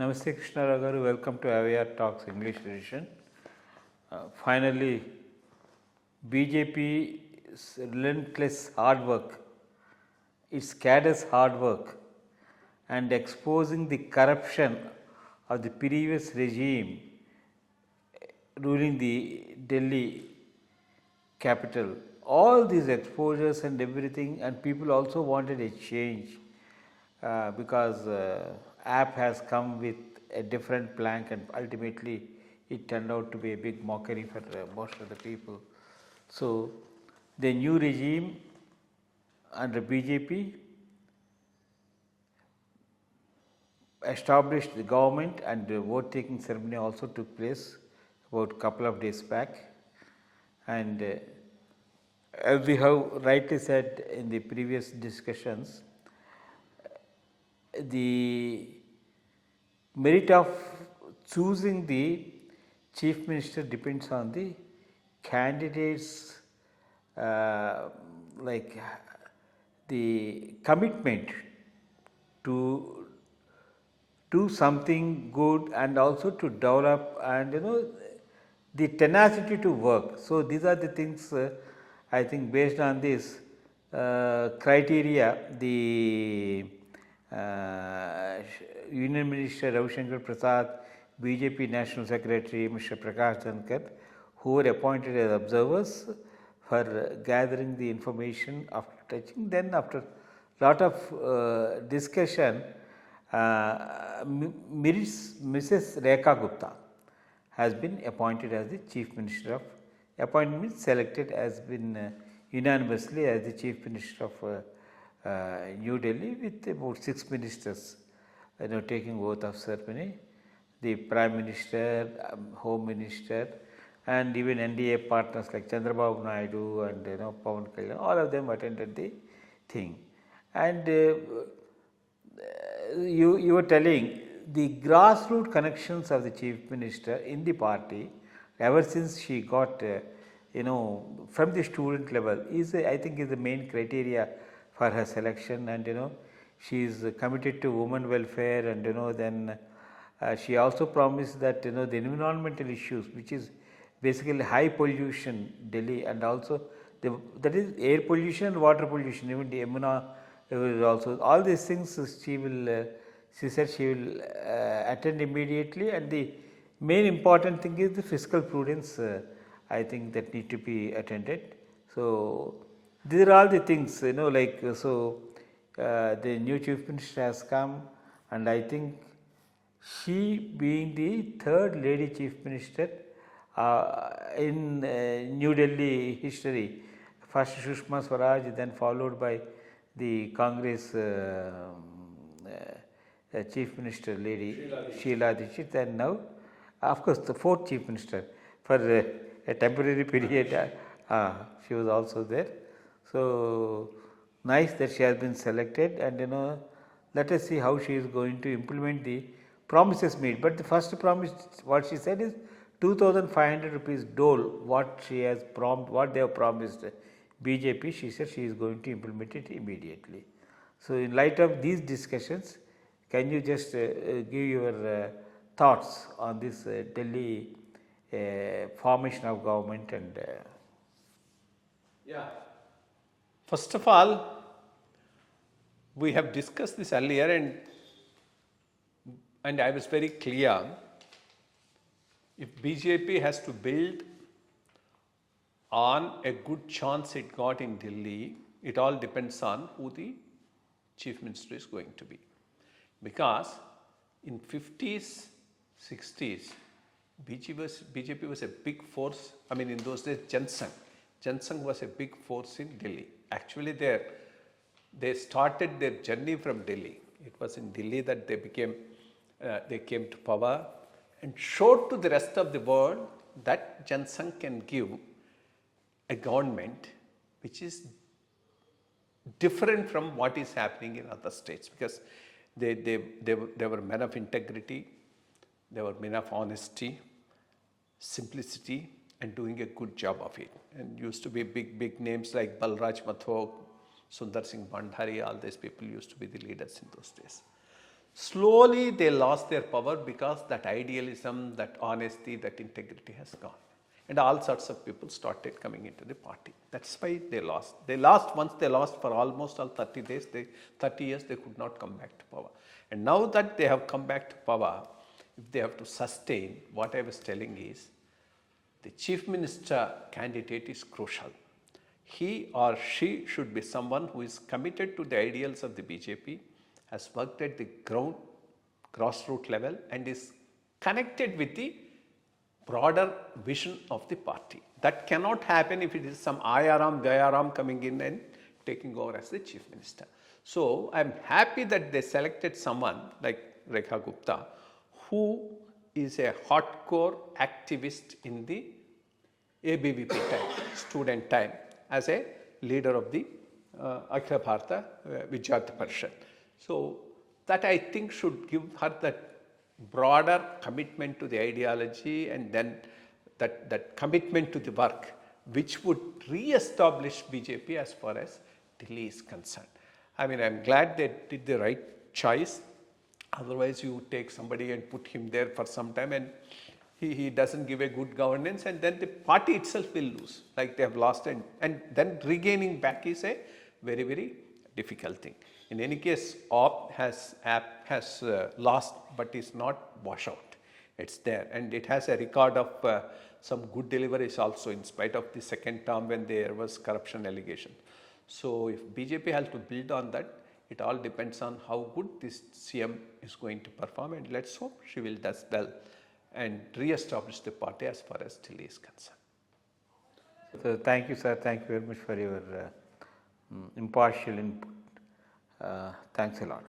Namaste Krishna Rao garu, welcome to IYRTalks English edition. Finally, BJP's relentless hard work, its cadre's hard work and exposing the corruption of the previous regime ruling the Delhi capital. All these exposures and everything, and people also wanted a change because app has come with a different plank, and ultimately it turned out to be a big mockery for most of the people. So, the new regime under BJP established the government, and the vote taking ceremony also took place about a couple of days back. And as we have rightly said in the previous discussions, the merit of choosing the chief minister depends on the candidates, like the commitment to do something good and also to develop, and the tenacity to work. So, these are the things I think based on this criteria, the Union Minister Ravi Shankar Prasad, BJP National Secretary Mr. Prakash Dhankar, who were appointed as observers for gathering the information after touching. Then after lot of discussion, Mrs. Rekha Gupta has been appointed as the Chief Minister of, appointment selected has been unanimously as the Chief Minister of New Delhi, with about 6 ministers taking oath of ceremony, the Prime Minister, Home Minister, and even NDA partners like Chandrababu Naidu and Pawan Kalyan, all of them attended the thing. And you were telling the grassroots connections of the Chief Minister in the party ever since she got from the student level is I think is the main criteria for her selection. And she is committed to women welfare, and then she also promised that the environmental issues, which is basically high pollution Delhi, and also that is air pollution and water pollution, even the Yamuna also, all these things she said she will attend immediately. And the main important thing is the fiscal prudence, I think that need to be attended. So, these are all the things the new Chief Minister has come, and I think she being the third lady Chief Minister in New Delhi history, first Sushma Swaraj, then followed by the Congress Chief Minister lady Sheila Dikshit, and now of course the fourth Chief Minister for a temporary period she was also there. So, nice that she has been selected, and let us see how she is going to implement the promises made. But the first promise, what she said is 2,500 rupees dole, what she has what they have promised BJP, she said she is going to implement it immediately. So, in light of these discussions, can you just give your thoughts on this Delhi formation of government? And yeah. First of all, we have discussed this earlier, and I was very clear. If BJP has to build on a good chance it got in Delhi, it all depends on who the Chief Minister is going to be. Because in 50s, 60s, BJP was a big force. I mean, in those days, Jansangh was a big force in Delhi. Actually, they started their journey from Delhi. It was in Delhi that they came to power and showed to the rest of the world that Jansangh can give a government which is different from what is happening in other states, because they were men of integrity, they were men of honesty, simplicity, and doing a good job of it. And used to be big names like Balraj Mathok, Sundar Singh Bhandari, all these people used to be the leaders in those days. Slowly they lost their power because that idealism, that honesty, that integrity has gone. And all sorts of people started coming into the party. That's why they lost. They lost once they lost for almost all 30 days, 30 years, they could not come back to power. And now that they have come back to power, if they have to sustain, what I was telling is, the chief minister candidate is crucial. He or she should be someone who is committed to the ideals of the BJP, has worked at the ground, grassroots level, and is connected with the broader vision of the party. That cannot happen if it is some Ayaram, Gayaram coming in and taking over as the chief minister. So I am happy that they selected someone like Rekha Gupta, who is a hardcore activist in the ABVP time, student time, as a leader of the Akhila Bharata Vidyarthi Parishad. So that I think should give her that broader commitment to the ideology, and then that commitment to the work, which would re-establish BJP as far as Delhi is concerned. I mean, I'm glad they did the right choice. Otherwise, you take somebody and put him there for some time, and he doesn't give a good governance, and then the party itself will lose, like they have lost, and then regaining back is a very, very difficult thing. In any case, AAP has lost, but is not wash out. It's there, and it has a record of some good deliveries also, in spite of the second term when there was corruption allegation. So if BJP has to build on that, it all depends on how good this CM is going to perform, and let's hope she will do well and re-establish the party as far as Delhi is concerned. So thank you, sir. Thank you very much for your impartial input. Thanks a lot.